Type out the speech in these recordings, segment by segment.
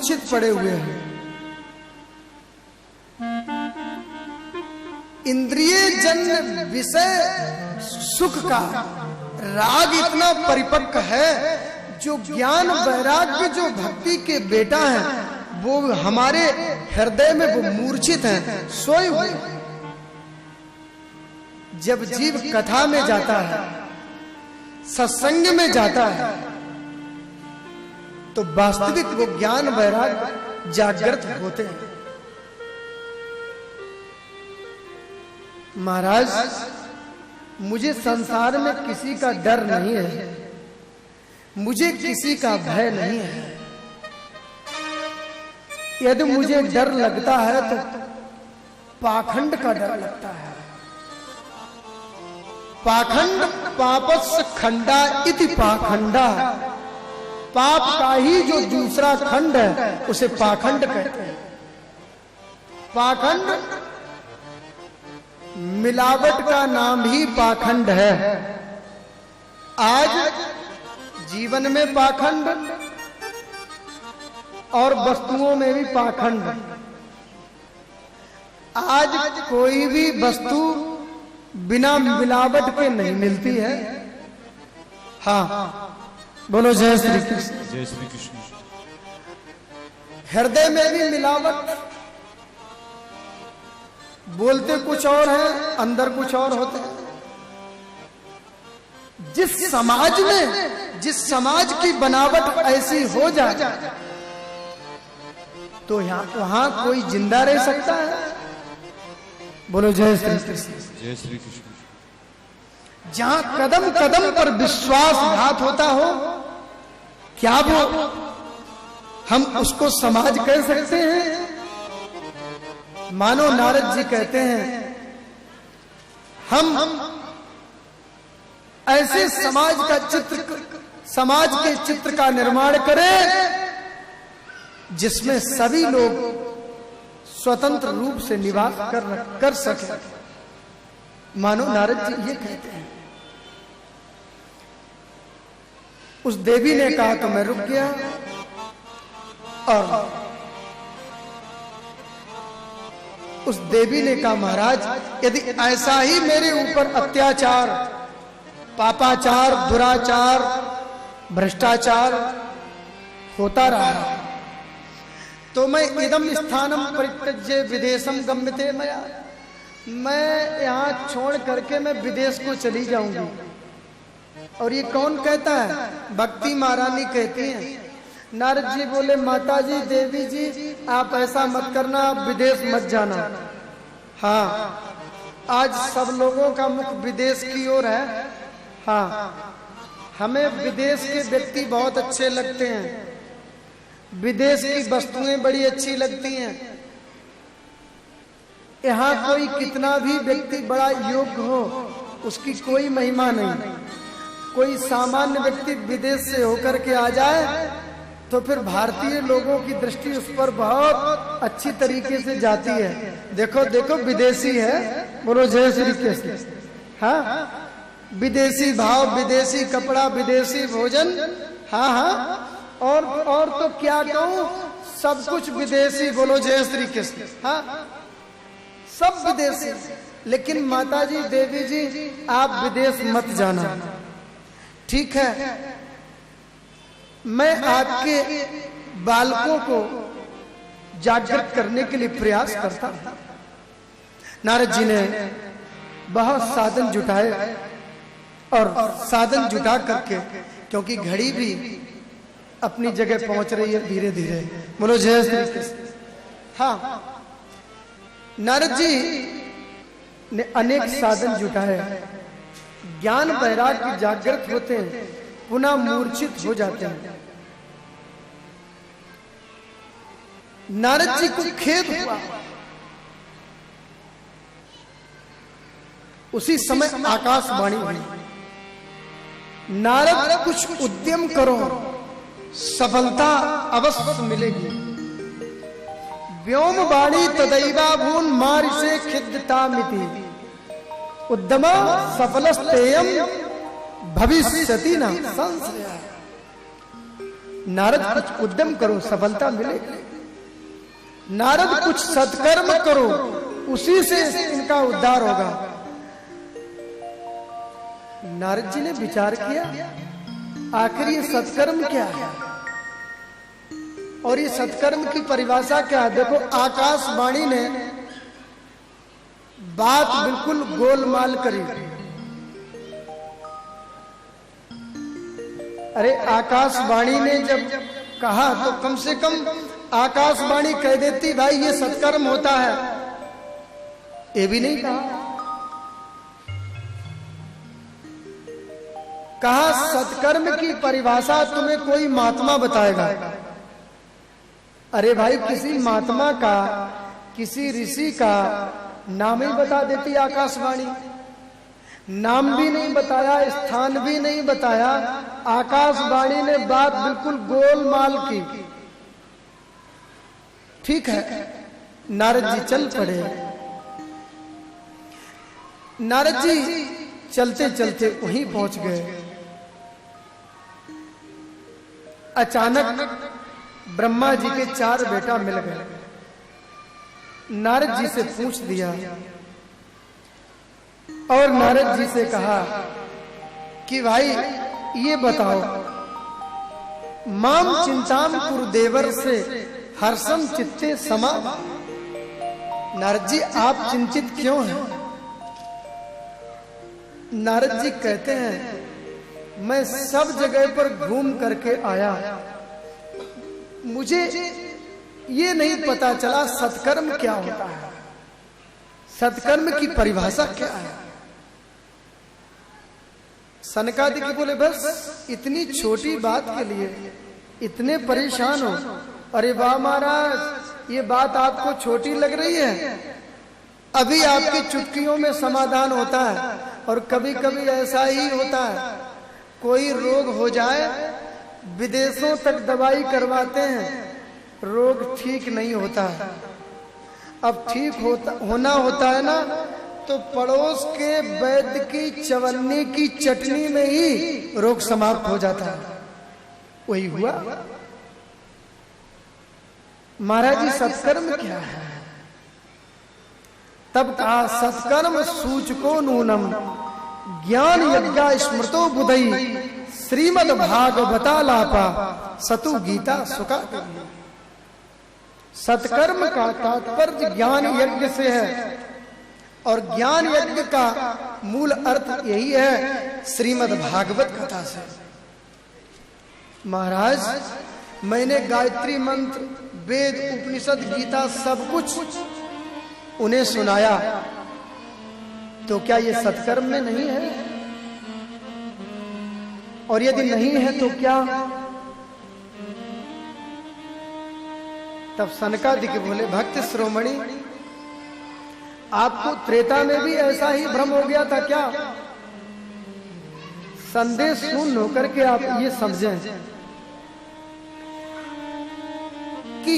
मूर्छित पड़े हुए हैं। इंद्रिय जन्य विषय सुख का राग इतना परिपक्व है, जो ज्ञान वैराग्य जो भक्ति के बेटा है वो हमारे हृदय में वो मूर्छित हैं, सोए हुए। जब जीव कथा में जाता है, सत्संग में जाता है, तो वास्तविक वो ज्ञान वैराग्य जागृत होते हैं। महाराज, मुझे संसार में किसी का डर नहीं है, मुझे किसी का भय नहीं है। यदि मुझे डर लगता है तो पाखंड का डर लगता है। पाखंड पापस्य खंडा इति पाखंडा, पाप का ही जो दूसरा खंड है उसे पाखंड कहते हैं। पाखंड, मिलावट का नाम ही पाखंड है। आज जीवन में पाखंड और वस्तुओं में भी पाखंड। आज कोई भी वस्तु बिना मिलावट के नहीं मिलती है। हाँ, बोलो जय श्री कृष्ण। जय श्री कृष्ण। हृदय में भी मिलावट, बोलते कुछ और है, अंदर कुछ और होते हैं। जिस समाज में, जिस समाज की बनावट ऐसी हो जाए तो वहां कोई जिंदा रह सकता है? बोलो जय श्री कृष्ण। जय श्री कृष्ण। जहां कदम कदम पर विश्वासघात होता हो, क्या वो हम उसको समाज कह सकते हैं? मानो नारद जी कहते हैं, हम ऐसे समाज का चित्र, समाज के चित्र का निर्माण करें जिसमें सभी लोग स्वतंत्र रूप से निवास कर सके। मानो नारद जी ये कहते हैं। उस देवी ने कहा तो मैं रुक गया, और उस देवी ने कहा महाराज, यदि ऐसा ही मेरे ऊपर अत्याचार, पापाचार, दुराचार, भ्रष्टाचार होता रहा तो मैं इदम स्थानम परित्यज्य विदेशम गम्यते मया, मैं यहाँ छोड़ करके मैं विदेश को चली जाऊंगी। और ये कौन कहता है? भक्ति महारानी कहती हैं। नारद जी बोले, माता जी, देवी जी, आप ऐसा मत करना, आप विदेश मत जाना। हाँ, आज सब लोगों का मुख विदेश की ओर है। हाँ, हमें विदेश के व्यक्ति बहुत अच्छे लगते हैं, विदेश की वस्तुएं बड़ी अच्छी लगती हैं। यहाँ कोई कितना भी व्यक्ति बड़ा योग्य हो, उसकी कोई महिमा नहीं। कोई सामान्य व्यक्ति विदेश से होकर के आ जाए तो फिर भारतीय लोगों की दृष्टि उस पर बहुत अच्छी तरीके से जाती है। देखो देखो, विदेशी है, बोलो जय श्री कृष्ण। हाँ, विदेशी भाव, विदेशी कपड़ा, विदेशी भोजन। हाँ हाँ, और तो क्या कहूं, सब कुछ विदेशी, बोलो जय श्री कृष्ण। हाँ, सब विदेशी। लेकिन माता जी, देवी जी, आप विदेश मत जाना। ठीक है, मैं आपके बालकों को जागृत करने के लिए प्रयास करता हूं। नारद जी ने बहुत साधन जुटाए, और साधन जुटा करके, क्योंकि घड़ी भी अपनी जगह पहुंच रही है धीरे धीरे, बोलो जय श्री कृष्ण। हाँ, नारद जी ने अनेक साधन जुटाए। ज्ञान वैराग्य जागृत होते हैं, पुनः मूर्छित हो जाते हैं। नारद जी को खेद हुआ। उसी समय आकाशवाणी हुई, नारद कुछ उद्यम करो, सफलता अवश्य मिलेगी। व्योम वाणी तदैवा भून मारिषे खिद्यतामिति, उद्यम सफलस्तेयम भविष्यति न संशय। नारद कुछ उद्यम करो, सफलता मिलेगी। नारद कुछ सत्कर्म करो, उसी से इनका उद्धार होगा। नारद जी ने विचार किया, आखिर ये सत्कर्म क्या है और ये सत्कर्म की परिभाषा क्या है। देखो, आकाशवाणी ने बात बिल्कुल गोलमाल करी। अरे आकाशवाणी ने जब कहा तो कम से कम आकाशवाणी कह देती भाई ये सत्कर्म होता है, ये भी नहीं कहा सत्कर्म की परिभाषा तुम्हें कोई महात्मा बताएगा। अरे भाई, किसी महात्मा का, किसी ऋषि का नाम ही बता देती आकाशवाणी। नाम भी नहीं बताया, स्थान भी नहीं बताया, आकाशवाणी ने बात बिल्कुल गोलमाल की। ठीक है, नारद जी चल पड़े। नारद जी चलते चलते वहीं पहुंच गए। अचानक ब्रह्मा जी के 4 बेटा मिल गए। नारद जी से पूछ दिया और नारद जी से कहा कि भाई ये बताओ, माम चिंताम कुरुदेवर से हर्षम चित्ते समा। नारद जी आप चिंतित क्यों हैं? नारद जी कहते हैं, मैं सब जगह पर घूम करके आया, मुझे ये नहीं पता चला सत्कर्म क्या होता है, सत्कर्म की परिभाषा क्या है। सनकादिक बोले, बस इतनी छोटी बात के लिए इतने परेशान हो? अरे वाह महाराज, ये बात आपको छोटी लग रही है, अभी आपकी चुटकियों में समाधान होता है। और कभी कभी ऐसा ही होता है, कोई रोग हो जाए, विदेशों तक दवाई करवाते हैं, रोग ठीक नहीं होता है। अब ठीक होना होता है ना, तो पड़ोस के वैद्य की चवन्नी की चटनी में ही रोग समाप्त हो जाता है। वही हुआ। महाराज जी सत्कर्म क्या है? तब कहा, सत्कर्म सूचको नूनम ज्ञान यज्ञ स्मृतो बुधई श्रीमद भागवता लापा सतु गीता सुका। सत्कर्म का तात्पर्य ज्ञान यज्ञ से है और ज्ञान यज्ञ का मूल अर्थ यही है श्रीमद भागवत कथा से। महाराज, मैंने गायत्री मंत्र, वेद, उपनिषद, गीता सब कुछ उन्हें सुनाया, तो क्या ये सत्कर्म में नहीं है? और यदि नहीं है तो क्या? तब सनकादिक बोले, भक्त श्रोमणी, आपको त्रेता में भी ऐसा ही भ्रम हो गया था क्या? संदेश सुन होकर के आप ये समझें कि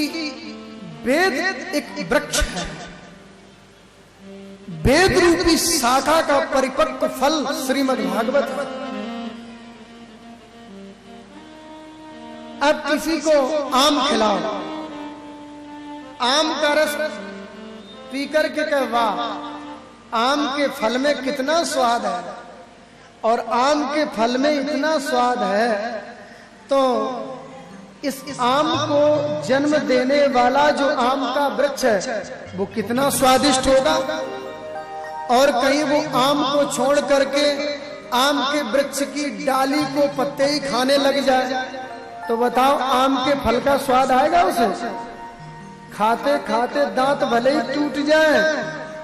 वेद एक वृक्ष है, वेद रूपी शाखा का परिपक्व फल श्रीमद् भागवत है। अब किसी को आम खिलाओ, आम का रस पी करके कहे वाह, आम के फल में कितना स्वाद है, और आम के फल में इतना स्वाद है, तो इस आम को जन्म देने वाला जो आम का वृक्ष है वो कितना स्वादिष्ट होगा। और कहीं वो आम को छोड़ करके आम के वृक्ष की डाली को पत्ते ही खाने लग जाए, तो बताओ आम के फल का स्वाद आएगा उसे? खाते खाते दांत भले ही टूट जाए,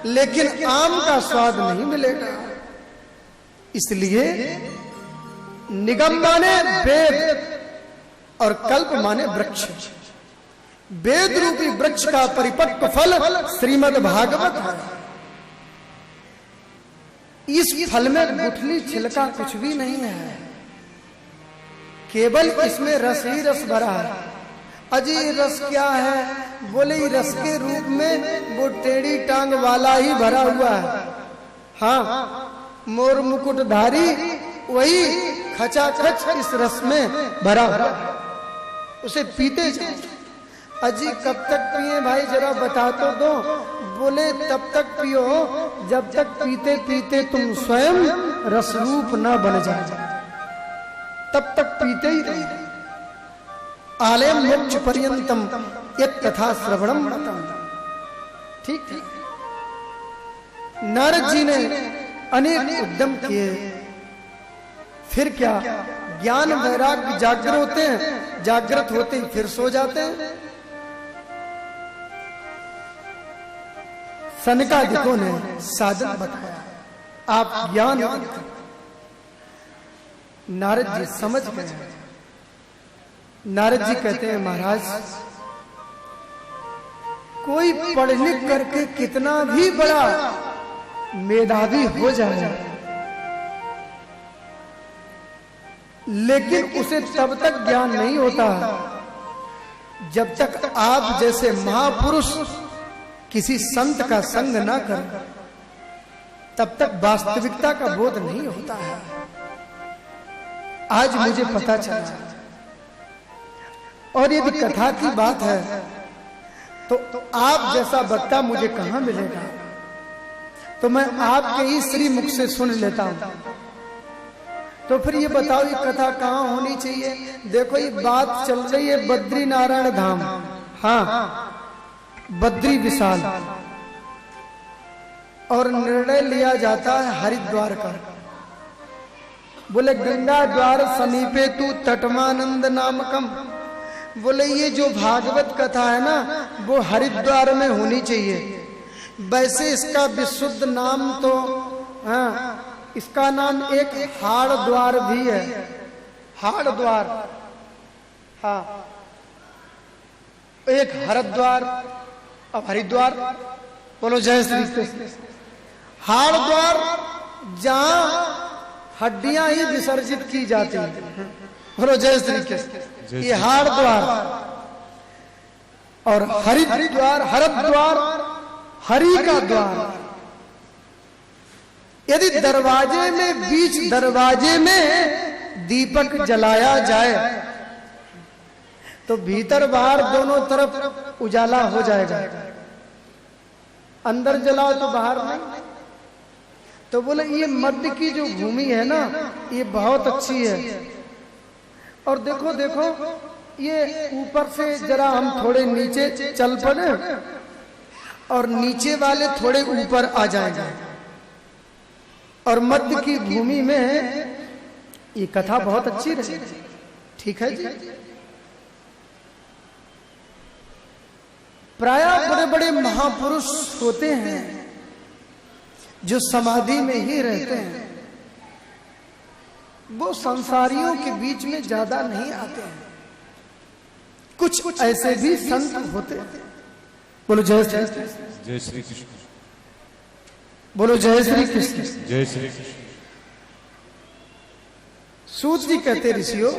लेकिन आम का स्वाद नहीं मिलेगा। इसलिए निगम माने वेद और कल्प माने वृक्ष। वेद रूपी वृक्ष का परिपक्व फल श्रीमद् भागवत है। इस फल में गुठली छिलका कुछ भी नहीं है, केवल इसमें रस ही रस भरा है। अजी रस क्या है? बोले रस के रूप में वो टेढ़ी टांग वाला ही भरा हुआ है। हाँ, मोर मुकुटधारी वही खचाखच इस रस में भरा हुआ है। उसे पीते जाओ। अजी कब तक पिए भाई, जरा बता तो दो। बोले तब तक पियो जब तक पीते पीते तुम स्वयं रसरूप न बन जाए, तब तक पीते ही रहे। आलयम मोक्ष पर्यंतम यत् कथा श्रवणम मतम। ठीक ठीक। नारद जी ने अनेक उद्यम किए, फिर क्या, ज्ञान वैराग्य जागृत होते हैं, जागृत होते ही फिर सो जाते हैं। सनकादिकों ने साधन बताया, आप ज्ञान। नारद जी समझ गए। नारद जी कहते हैं महाराज, कोई पढ़ लिख करके कितना भी बड़ा मेधावी हो जाए, लेकिन उसे तब तक ज्ञान नहीं होता जब तक आप जैसे महापुरुष किसी संत का संग ना करें, तब तक वास्तविकता का बोध नहीं होता है। आज मुझे पता चला। और यदि कथा की बात है तो आप जैसा वक्ता मुझे कहां मिलेगा, तो मैं आपके ही श्री मुख से सुन लेता हूं। तो फिर ये बताओ, ये कथा कहां होनी चाहिए? देखो ये बात चल रही है बद्री नारायण धाम, हाँ बद्री विशाल, और निर्णय लिया जाता है हरिद्वार का। बोले गंगा द्वार समीपे तू तटमानंद नामकम। बोले ये जो भागवत कथा है ना, वो हरिद्वार में होनी चाहिए। वैसे इसका विशुद्ध नाम तो, हाँ इसका नाम एक हाड़द्वार भी है, हाड़द्वार, हाँ एक हरिद्वार, अब हरिद्वार। बोलो जय श्री कृष्ण। हाड़द्वार जहां हड्डियां ही विसर्जित की जाती हैं। बोलो जय श्री कृष्ण। ये हाड़द्वार। और हरिद्वार, हरिद्वार हरि का द्वार। यदि दरवाजे में, बीच दरवाजे में दीपक जलाया जाए तो भीतर बाहर दोनों तरफ उजाला हो जाएगा। अंदर जलाओ तो बाहर नहीं। तो बोले ये मध्य की जो भूमि है ना, ये बहुत अच्छी है। और देखो देखो, ये ऊपर से जरा हम थोड़े नीचे चल पड़े और नीचे वाले थोड़े ऊपर आ जाएंगे, और मध्य की भूमि में ये कथा बहुत अच्छी रहेगी। ठीक है जी। प्रायः बड़े बड़े महापुरुष होते हैं जो समाधि में ही रहते हैं, वो संसारियों के बीच में ज्यादा नहीं आते हैं। कुछ ऐसे भी संत होते हैं। बोलो जय श्री कृष्ण। जय श्री कृष्ण। बोलो जय श्री कृष्ण। जय श्री कृष्ण। सूत जी कहते ऋषियों,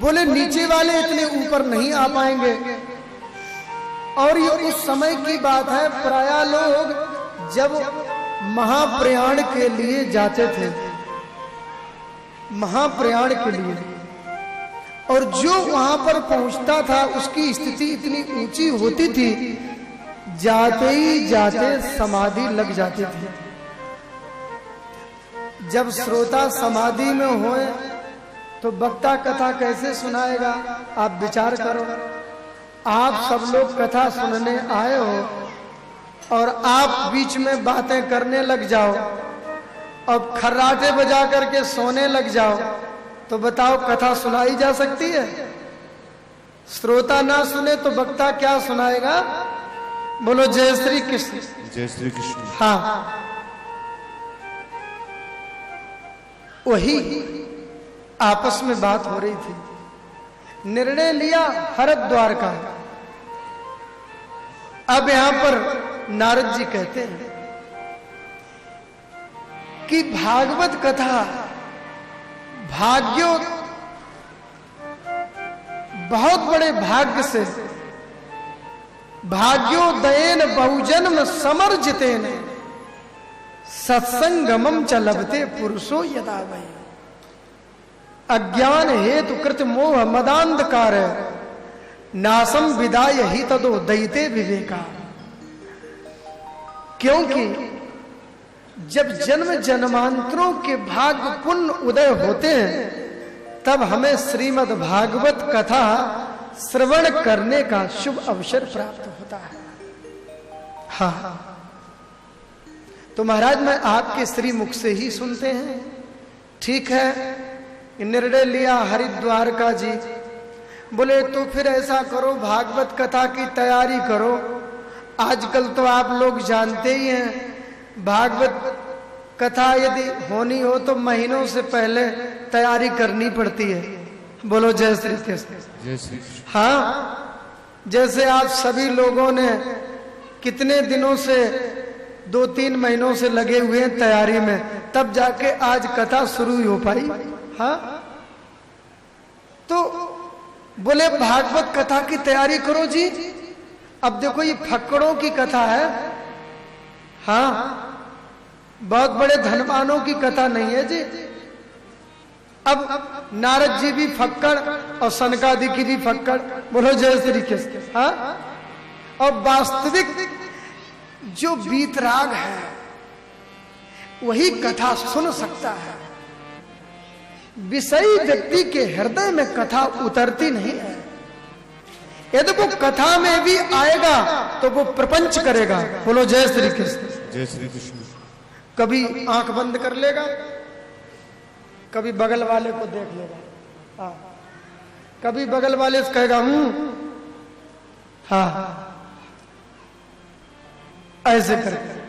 बोले नीचे वाले इतने ऊपर नहीं आ पाएंगे। और ये उस समय की बात है, प्रायः लोग जब महाप्रयाण के लिए जाते थे, महाप्रयाण के लिए, और जो वहां पर पहुंचता था उसकी स्थिति इतनी ऊंची होती थी, जाते ही जाते समाधि लग जाती थी। जब श्रोता समाधि में होए तो वक्ता कथा कैसे सुनाएगा? आप विचार करो। आप सब लोग कथा सुनने आए हो और आप बीच में बातें करने लग जाओ और खर्राटे बजा करके सोने लग जाओ, तो बताओ कथा सुनाई जा सकती है? श्रोता ना सुने तो वक्ता क्या सुनाएगा? बोलो जय श्री कृष्ण। जय श्री कृष्ण। हाँ, वही आपस में बात हो रही थी। निर्णय लिया हरिद्वार का। अब यहां पर नारद जी कहते हैं कि भागवत कथा भाग्यो, बहुत बड़े भाग्य से, भाग्योदयेन बहुजन्म समर्जितेन सत्संगमम च लभते पुरुषो यदा वै। अज्ञान हेतु कृत मोह मदांधकार नासम विदाय ही तदो दयिते विवेका। क्योंकि जब जन्म जन्मांतरों के भाग्य पुण्य उदय होते हैं तब हमें श्रीमद् भागवत कथा श्रवण करने का शुभ अवसर प्राप्त होता है। हाँ, तो महाराज मैं आपके श्री मुख से ही सुनते हैं। ठीक है, निर्णय लिया हरिद्वार का जी। बोले तो फिर ऐसा करो, भागवत कथा की तैयारी करो। आजकल तो आप लोग जानते ही हैं, भागवत कथा यदि होनी हो तो महीनों से पहले तैयारी करनी पड़ती है। बोलो जय श्री कृष्ण। जय श्री कृष्ण। हाँ, जैसे आप सभी लोगों ने कितने दिनों से 2-3 महीनों से लगे हुए हैं तैयारी में, तब जाके आज कथा शुरू हो पाई। हाँ, तो बोले भागवत कथा की तैयारी करो जी। अब देखो ये फक्कड़ों की कथा है। हाँ, बहुत बड़े धनवानों की कथा नहीं है जी। अब नारद जी भी फक्कड़ और सनकादि की भी फक्कड़। बोलो जय श्री कृष्ण। हाँ, और वास्तविक जो बीतराग है वही कथा सुन सकता है। विषयी व्यक्ति के हृदय में कथा उतरती नहीं है। यदि वो कथा में भी आएगा तो वो प्रपंच करेगा। बोलो जय श्री कृष्ण। जय श्री कृष्ण। कभी आंख बंद कर लेगा, कभी बगल वाले को देख लेगा। हाँ, कभी बगल वाले से कहेगा हाँ, ऐसे करके।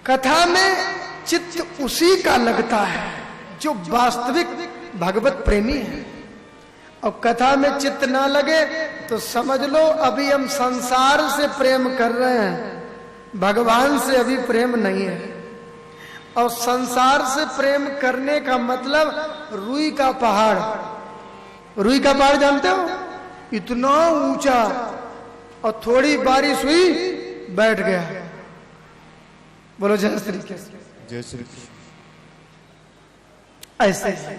कथा में चित्त उसी का लगता है जो वास्तविक भगवत प्रेमी है। और कथा में चित्त ना लगे तो समझ लो अभी हम संसार से प्रेम कर रहे हैं, भगवान से अभी प्रेम नहीं है। और संसार से प्रेम करने का मतलब रुई का पहाड़। रुई का पहाड़ जानते हो, इतना ऊंचा, और थोड़ी बारिश हुई बैठ गया। बोलो जय श्री कृष्ण। जय श्री कृष्ण। ऐसे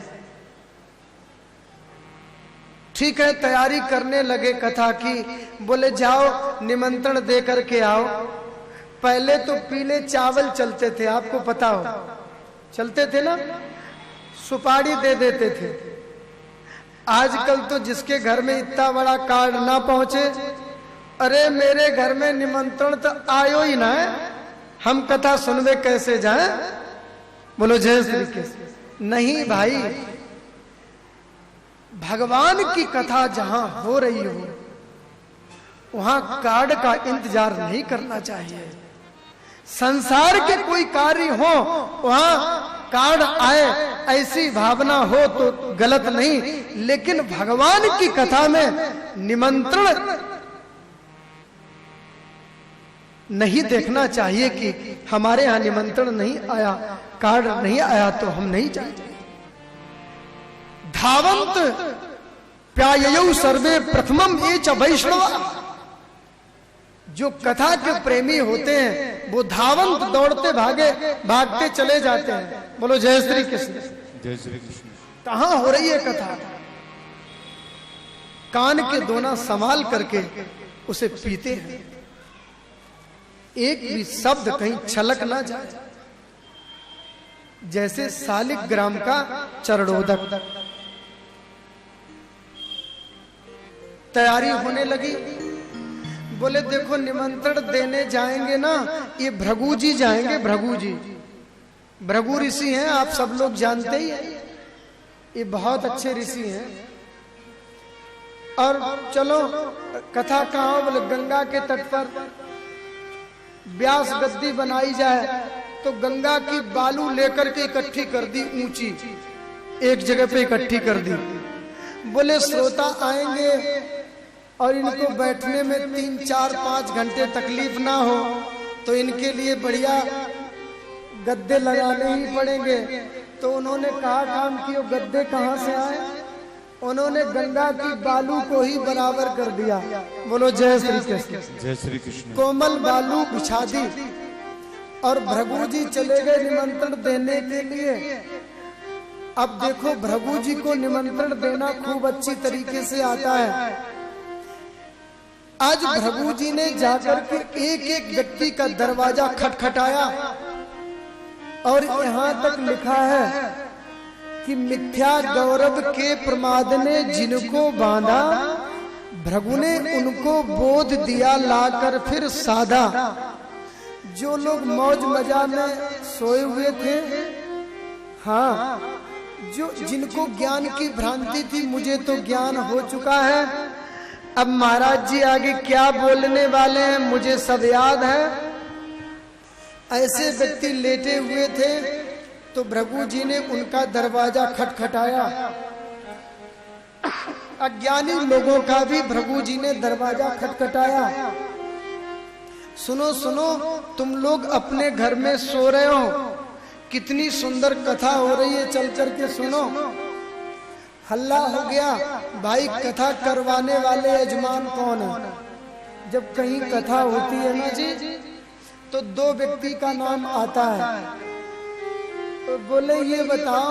ठीक है, तैयारी करने लगे कथा की। बोले जाओ निमंत्रण दे करके आओ। पहले तो पीले चावल चलते थे, आपको पता हो, चलते थे ना, सुपारी दे देते थे। आजकल तो जिसके घर में इतना बड़ा कार्ड ना पहुंचे, अरे मेरे घर में निमंत्रण तो आयो ही ना है, हम कथा सुनवे कैसे जाएं। बोलो जय श्री कृष्ण। नहीं भाई, भगवान की कथा जहां हो रही हो वहां कार्ड का इंतजार नहीं करना चाहिए। संसार के कोई कार्य हो वहां कार्ड आए ऐसी भावना हो तो गलत नहीं, लेकिन भगवान की कथा में निमंत्रण नहीं देखना चाहिए कि हमारे यहां निमंत्रण नहीं आया, कार्ड नहीं आया तो हम नहीं जाएंगे। धावंत प्याययौ सर्वे प्रथमम ये च वैष्णव। जो कथा के प्रेमी होते हैं वो धावंत दौड़ते भागते चले जाते हैं। बोलो जय श्री कृष्ण। जय श्री कृष्ण। कहां हो रही है कथा, कान के दोना संभाल करके उसे पीते हैं, एक भी शब्द कहीं छलक ना जाए। जैसे शालिग्राम का चरणोदक। तैयारी होने लगी। बोले देखो निमंत्रण देने जाएंगे ना, ये भृगु जी जाएंगे। भृगु जी, भृगु ऋषि हैं, आप सब लोग जानते ही हैं, ये बहुत अच्छे ऋषि हैं। और चलो कथा कहाँ, बोले गंगा के तट पर व्यास गद्दी बनाई जाए, तो गंगा की बालू लेकर के इकट्ठी कर दी, ऊंची एक जगह पे इकट्ठी कर दी। बोले श्रोता आएंगे और इनको बैठने में 3, 4, 5 घंटे तकलीफ ना हो तो इनके लिए बढ़िया गद्दे लगाने ही पड़ेंगे। तो उन्होंने कहा काम किया, गद्दे कहाँ से आए, उन्होंने गंगा की बालू को ही बराबर कर दिया। बोलो जय श्री कृष्ण। जय श्री कृष्ण। कोमल बालू बिछा दी और भृगु जी चले गए निमंत्रण देने के लिए। अब देखो भृगु जी को निमंत्रण देना खूब अच्छी तरीके से आता है। आज भृगु जी ने जाकर के एक एक व्यक्ति का दरवाजा खटखटाया और यहाँ तक लिखा है कि मिथ्या गौरव के प्रमाद ने जिनको बांधा, भृगु ने उनको बोध दिया लाकर फिर साधा। जो लोग मौज मजा में सोए हुए थे, हाँ, जो जिनको ज्ञान की भ्रांति थी, मुझे तो ज्ञान हो चुका है, अब महाराज जी आगे क्या बोलने वाले हैं मुझे सब याद है। ऐसे व्यक्ति लेटे हुए थे तो भृगु जी ने उनका दरवाजा खटखटाया। अज्ञानी लोगों का भी भृगु जी ने दरवाजा खटखटाया। सुनो सुनो, तुम लोग अपने घर में सो रहे हो, कितनी सुंदर कथा हो रही है, चल करके सुनो। हल्ला हो गया, भाई कथा करवाने वाले यजमान कौन है? जब कहीं कथा होती है ना जी, तो दो व्यक्ति का नाम आता है। तो बोले ये बताओ,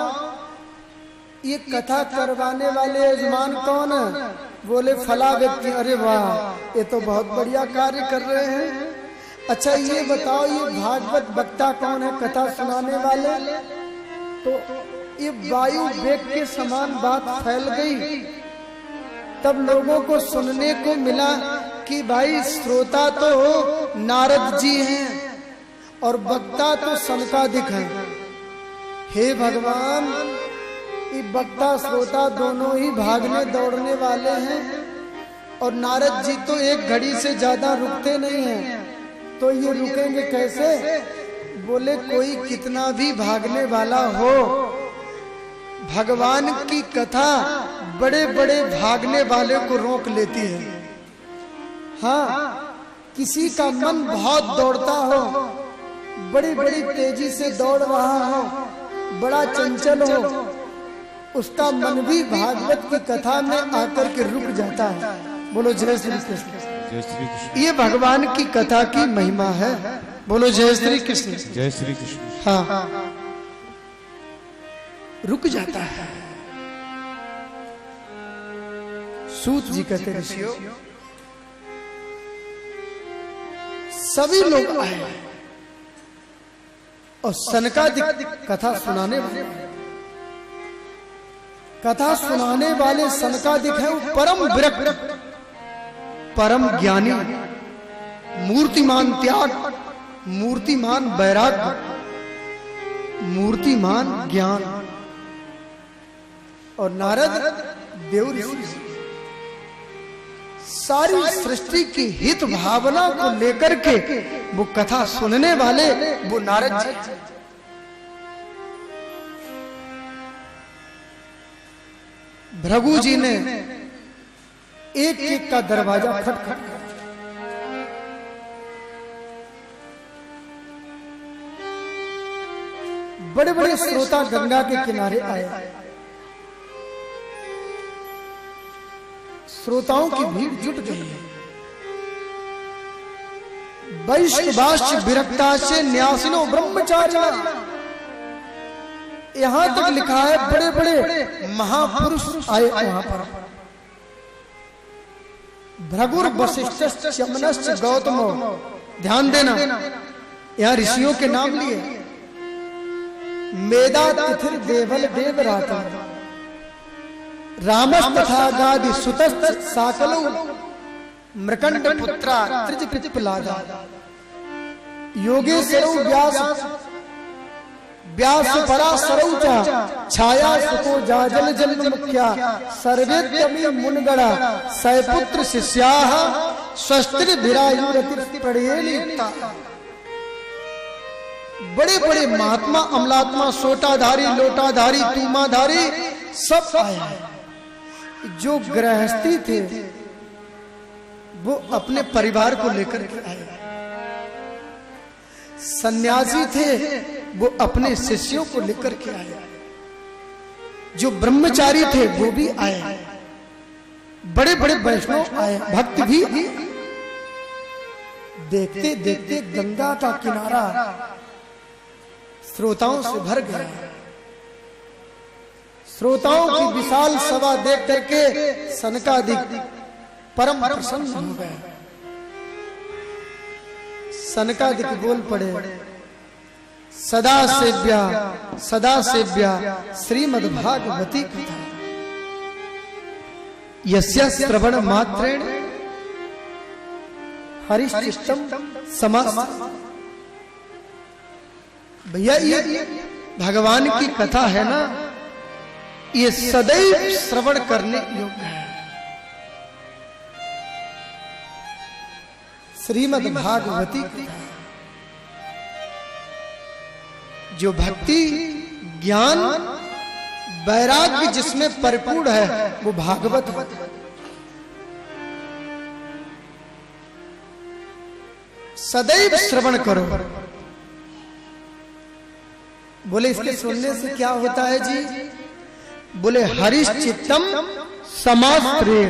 ये कथा करवाने वाले यजमान कौन है? बोले फला व्यक्ति। अरे वाह, ये तो बहुत बढ़िया कार्य कर रहे हैं। अच्छा ये बताओ, ये भागवत वक्ता कौन है, कथा सुनाने वाले? तो ये वायु वेग के समान बात फैल गई। तब लोगों को सुनने को मिला कि भाई श्रोता तो नारद जी हैं और वक्ता तो सनकादिक हैं। हे भगवान, ये वक्ता श्रोता दोनों ही भागने दौड़ने वाले हैं और नारद जी तो एक घड़ी से ज्यादा रुकते नहीं हैं, तो ये रुकेंगे कैसे? बोले कोई कितना भी भागने वाला हो, भगवान की कथा बड़े बड़े भागने वाले को रोक लेती है। हाँ, किसी का मन बहुत दौड़ता हो, बड़ी बड़ी तेजी से दौड़ रहा हो, बड़ा चंचल हो, उसका मन भी भागवत की कथा में आकर के रुक जाता है। बोलो जय श्री कृष्ण। जय श्री कृष्ण। ये भगवान की कथा की महिमा है। बोलो जय श्री कृष्ण। जय श्री कृष्ण। हाँ, रुक जाता है। सूत जी कहते ऋषियों, सभी लोग आए और सनकादिक कथा सुनाने वाले, कथा सुनाने वाले सनकादिक है, वो परम विरक्त, परम ज्ञानी, मूर्तिमान त्याग, मूर्तिमान वैराग्य, मूर्तिमान ज्ञान। और नारद देव ऋषि सारी सृष्टि की हित भावना को लेकर के वो कथा सुनने वाले वो नारद जी। भृगु जी ने एक एक का दरवाजा खटखट, बड़े बड़े श्रोता गंगा के किनारे आए। श्रोताओं की भीड़ जुट गई है। वैष्णवाश्च विरक्ताश्च न्यासिनो ब्रह्मचारिणा, यहां तक लिखा है बड़े बड़े महापुरुष आए वहां पर। भृगुर वशिष्ठ चमनश्च गौतमो, ध्यान देना, यहां ऋषियों के नाम लिए। मेदा तिथिर देवल देवराता, रामस्तथा गादि सुतस्त साकलो, मृकंड पुत्रा त्रिजपित्पलादा, योगेश्वरो व्यास व्यास पराशरौ च छाया सुको जाजल जन्म मुख्या, सर्वेत्यमि मुनगणा सैपुत्र शिष्याः स्वस्तिर धिरायुरति पड़ेलिता। बड़े बड़े महात्मा, अमलात्मा, सोटाधारी, लोटाधारी, तूमाधारी सब आए। जो गृहस्थी थे वो अपने परिवार को लेकर के आए, सन्यासी थे वो अपने शिष्यों को लेकर के आए, जो ब्रह्मचारी थे वो भी आए, बड़े बड़े वैष्णव आए, भक्त भी। देखते देखते गंगा का किनारा श्रोताओं से भर गया। श्रोताओं की विशाल सभा देख करके सनकादिक परम प्रसन्न हो गए। सनकादिक बोल पड़े, सदा सेव्या श्रीमद्भागवती कथा यस्य श्रवण मात्रेण हरिश्चित्तम समास्ते। भैया ये भगवान की कथा है ना, ये सदैव श्रवण करने योग्य है। श्रीमद् भागवती कथा जो भक्ति ज्ञान वैराग्य जिसमें परिपूर्ण है वो भागवत है। सदैव श्रवण करो। बोले इसके सुनने से क्या होता है जी? बोले हरिश्चित्तम समास्त्रे।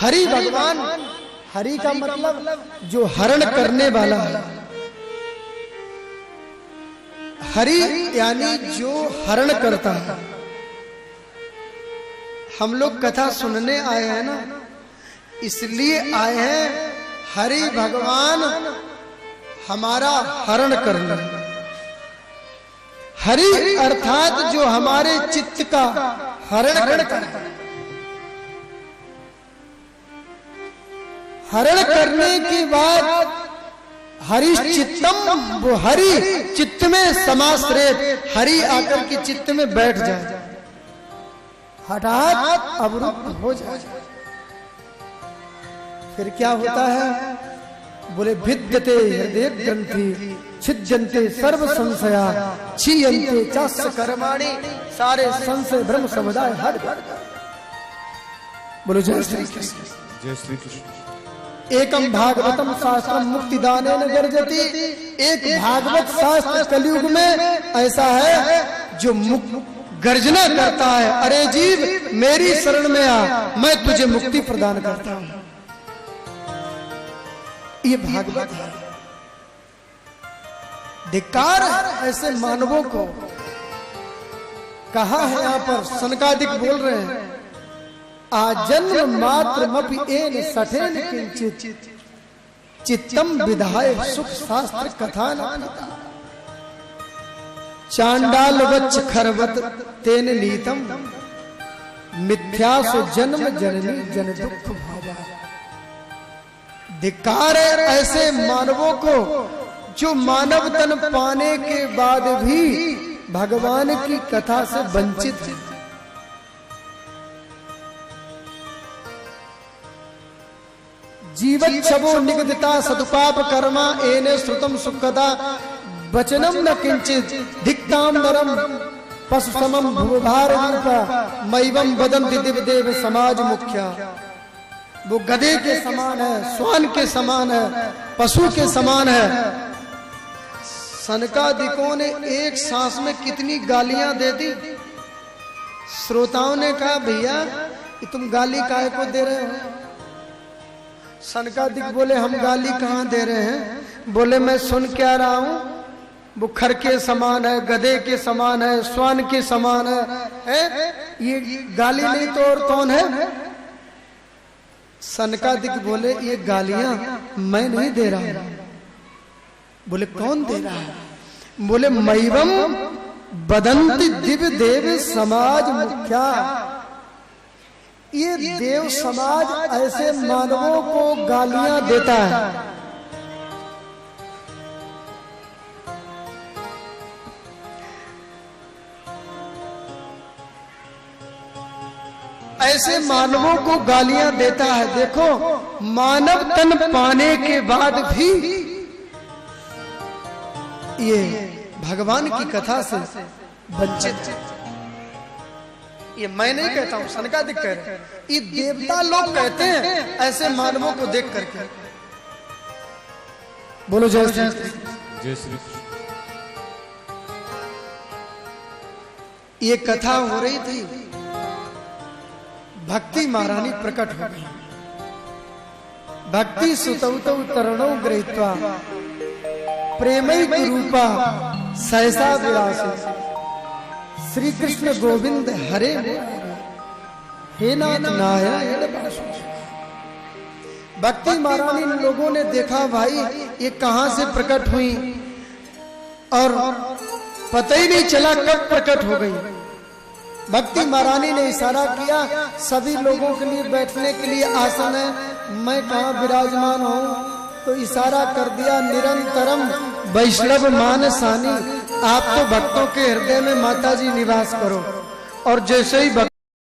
हरि भगवान, हरि का मतलब जो हरण करने वाला है। हरि यानी जो हरण करता है। हम लोग कथा सुनने आए हैं ना, इसलिए आए हैं हरि भगवान हमारा हरण करना। हरि अर्थात जो हमारे चित्त का हरण करता है। हरण करने के बाद हरिश्चित्तम, वो हरि चित्त में समाश्रित, हरि आकर के चित्त में बैठ जाए, हठात अवरुद्ध हो जाए। फिर क्या होता है? बोले भिद्यते हृदय ग्रंथि छिद्यन्ते सर्व संशया क्षीयन्ते चास्य कर्माणि। सारे संशय भ्रम समुदाय हट। बोलो जय श्री कृष्ण। जय श्री कृष्ण। एकम भागवतम शास्त्रम मुक्तिदानेन गर्जति। एक भागवत शास्त्र कलयुग में ऐसा है जो गर्जना करता है, अरे जीव मेरी शरण में आ, मैं तुझे मुक्ति प्रदान करता हूं। ये भागवत है। धिक्कार ऐसे मानवों को। कहा है यहां पर सनकादिक बोल रहे हैं, आजन्म मात्र मपि एन सठेन किंचित चित्तम विधाय सुख शास्त्र कथा न चांडाल वच्च खरवत तेन नीतम मिथ्यासु जन्म जननी जन दुख भावा। धिक्कार है ऐसे मानवों को जो मानव तन पाने के बाद भी भगवान की कथा से वंचित है। जीवच्छवो निगदिता सदुपाप कर्मा एने श्रुतम सुखदा वचनम न किंचित धिक्ताम नरम पशु समम भूभार रूपा मैवम वदन्ति दिव्यदेव समाज मुख्या। वो गधे के समान है, श्वान के समान है, पशु के समान है। सनकादिकों ने एक सांस में कितनी गालियां दे दी। श्रोताओं ने कहा भैया तुम गाली काहे को दे रहे हो? सनकादिक बोले हम गाली कहाँ दे रहे हैं? बोले मैं सुन क्या रहा हूं, वो खर के समान है, गधे के समान है, श्वान के समान है? ये गाली नहीं तो और कौन है? सनकादिक बोले ये गालियां मैं नहीं दे रहा हूं। बोले कौन दे रहा है? बोले मैवम वदन्ति दिव्य देव समाज मुख्या। ये देव समाज ऐसे मानवों को गालियां देता है। ऐसे मानवों को गालियां देता है। देखो मानव तन पाने के बाद भी ये भगवान की कथा से वंचित है। ये मैं नहीं कहता हूं, सनकादिक कह रहे हैं। ये देवता लोग कहते हैं ऐसे मानवों को देख करके। बोलो जय श्री कृष्ण। जय श्री कृष्ण। ये कथा हो रही थी, भक्ति महारानी प्रकट हो गई। भक्ति सुतौतौ तरणौ गृहीत्वा प्रेमैक रूपा सहसा विलासी श्री कृष्ण गोविंद हरे हे नाथ नारायण वासुदेव। भक्ति महारानी लोगों ने देखा, भाई ये कहां से प्रकट हुई और पता ही नहीं चला कब प्रकट हो गई। भक्ति महारानी ने इशारा किया, सभी लोगों के लिए बैठने के लिए आसन है, मैं कहाँ विराजमान हूँ, तो इशारा कर दिया, निरंतरम वैष्णव मानसानी, आप तो भक्तों के हृदय में माता जी निवास करो। और जैसे ही